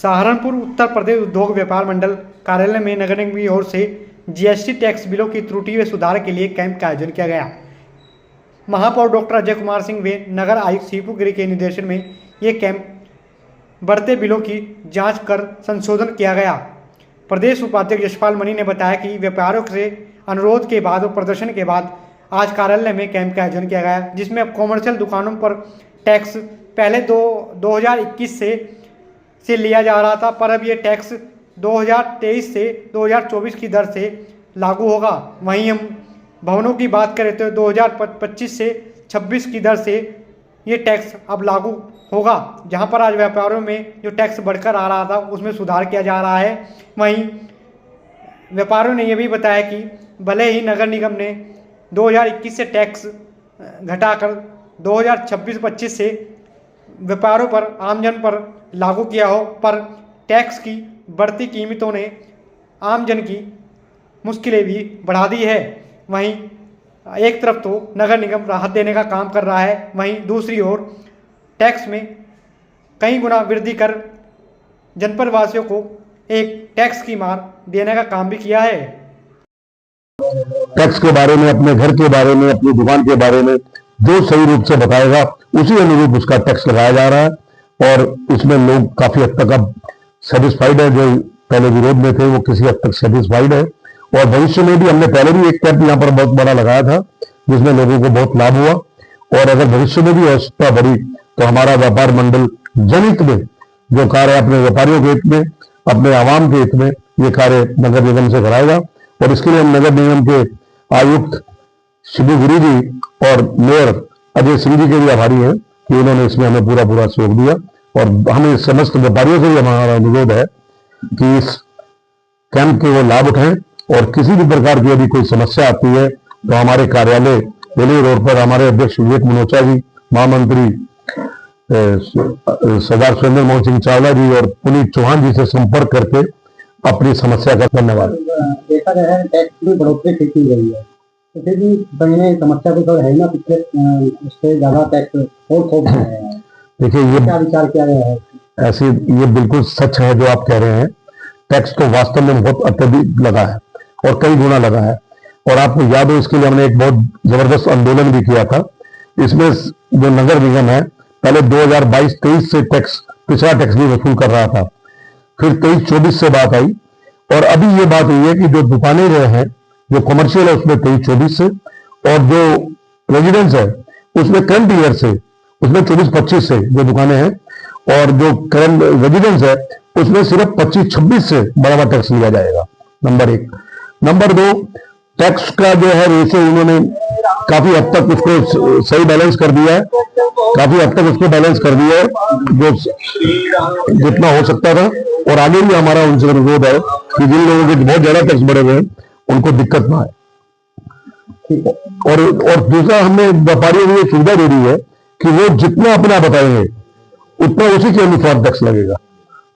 सहारनपुर उत्तर प्रदेश उद्योग व्यापार मंडल कार्यालय में नगर निगम की ओर से जीएसटी टैक्स बिलों की त्रुटि व सुधार के लिए कैंप का आयोजन किया गया। महापौर डॉक्टर अजय कुमार सिंह व नगर आयुक्त सीपू गिरी के निर्देशन में ये कैंप बढ़ते बिलों की जांच कर संशोधन किया गया। प्रदेश उपाध्यक्ष यशपाल मनी ने बताया कि व्यापारियों से अनुरोध के बाद और प्रदर्शन के बाद आज कार्यालय में कैंप का आयोजन किया गया, जिसमें अब कॉमर्शियल दुकानों पर टैक्स पहले 2021 से लिया जा रहा था, पर अब ये टैक्स 2023 से 2024 की दर से लागू होगा। वहीं हम भवनों की बात करें तो 2025 से 26 की दर से ये टैक्स अब लागू होगा। जहां पर आज व्यापारियों में जो टैक्स बढ़कर आ रहा था उसमें सुधार किया जा रहा है। वहीं व्यापारियों ने यह भी बताया कि भले ही नगर निगम ने 2021 से टैक्स घटाकर 2026-25 से व्यापारों पर आमजन पर लागू किया हो, पर टैक्स की बढ़ती कीमतों ने आमजन की मुश्किलें भी बढ़ा दी है। वहीं एक तरफ तो नगर निगम राहत देने का काम कर रहा है, वहीं दूसरी ओर टैक्स में कई गुना वृद्धि कर जनपद वासियों को एक टैक्स की मार देने का काम भी किया है। टैक्स के बारे में, अपने घर के बारे में, अपनी दुकान के बारे में जो सही रूप से बताएगा उसी अनुरूप उसका टैक्स लगाया जा रहा है और इसमें लोग काफी हद तक अब सेटिस्फाइड है। जो पहले विरोध में थे वो किसी हद तक सेटिस्फाइड है और भविष्य में भी हमने पहले भी एक कैंप यहाँ पर बहुत बड़ा लगाया था जिसमें लोगों को बहुत लाभ हुआ और अगर भविष्य में भी आवश्यकता बढ़ी तो हमारा व्यापार मंडल जनहित में जो कार्य अपने व्यापारियों के हित में, अपने आवाम के हित में ये कार्य नगर निगम से कराएगा और इसके लिए हम नगर निगम के आयुक्त सीपू गिरी जी और मेयर अजय सिंह जी के भी आभारी हैं कि उन्होंने इसमें हमें पूरा सहयोग दिया और हमें समस्त व्यापारियों से भी हमारा अनुरोध है कि इस कैंप के वो लाभ उठाएं और किसी भी प्रकार की यदि कोई समस्या आती है तो हमारे कार्यालय रेलवे रोड पर हमारे अध्यक्ष विवेक मनोचा जी, महामंत्री सरदार सुरेंद्र मोहन सिंह चावला जी और पुनीत चौहान जी से संपर्क करके अपनी समस्या का धन्यवाद। देखा गया है टैक्स में बढ़ोतरी की गई है, फिर भी बड़े समस्या तो है ना, पिछले उससे ज्यादा टैक्स और थोप रहे हैं। देखिए ये क्या विचार किया गया है? ऐसे ये बिल्कुल सच है जो आप कह रहे हैं। टैक्स तो वास्तव में बहुत अत्यधिक लगा है और कई गुना लगा है और आपको याद हो इसके लिए हमने एक बहुत जबरदस्त आंदोलन भी किया था। इसमें जो नगर निगम है पहले 2022-23 से टैक्स, पिछला टैक्स भी वसूल कर रहा था, फिर 23-24 से बात आई और अभी ये बात हुई है कि जो दुकानें जो हैं जो कमर्शियल है उसमें 23-24 से और जो रेजिडेंस है उसमें करंट ईयर से उसमें 24-25 से जो दुकानें हैं और जो करंट रेजिडेंस है उसमें सिर्फ 25-26 से बड़ा टैक्स लिया जाएगा। नंबर एक। नंबर दो, टैक्स का जो है रेशो उन्होंने काफी हद तक उसको सही बैलेंस कर दिया है, काफी हद तक उसको बैलेंस कर दिया है जो जितना हो सकता था और आगे भी हमारा उनसे अनुरोध है कि जिन लोगों के बहुत ज्यादा टैक्स बढ़े हुए हैं उनको दिक्कत ना आए। और दूसरा हमने व्यापारियों को ये सुविधा दे दी है कि वो जितना अपना बताएंगे उतना उसी के अनुसार टैक्स लगेगा।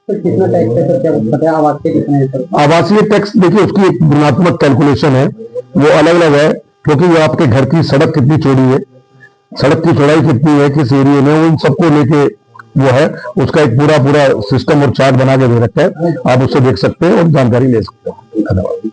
तो कितना टैक्स है? आवासीय टैक्स देखिए उसकी एक गुणात्मक कैलकुलेशन है, वो अलग अलग है क्योंकि वो आपके घर की सड़क कितनी चौड़ी है, सड़क की चौड़ाई कितनी है, किस एरिया में, उन सबको लेके वो है, उसका एक पूरा सिस्टम और चार्ट बना के दे रखा है। आप उससे देख सकते हैं और जानकारी ले सकते हैं। धन्यवाद।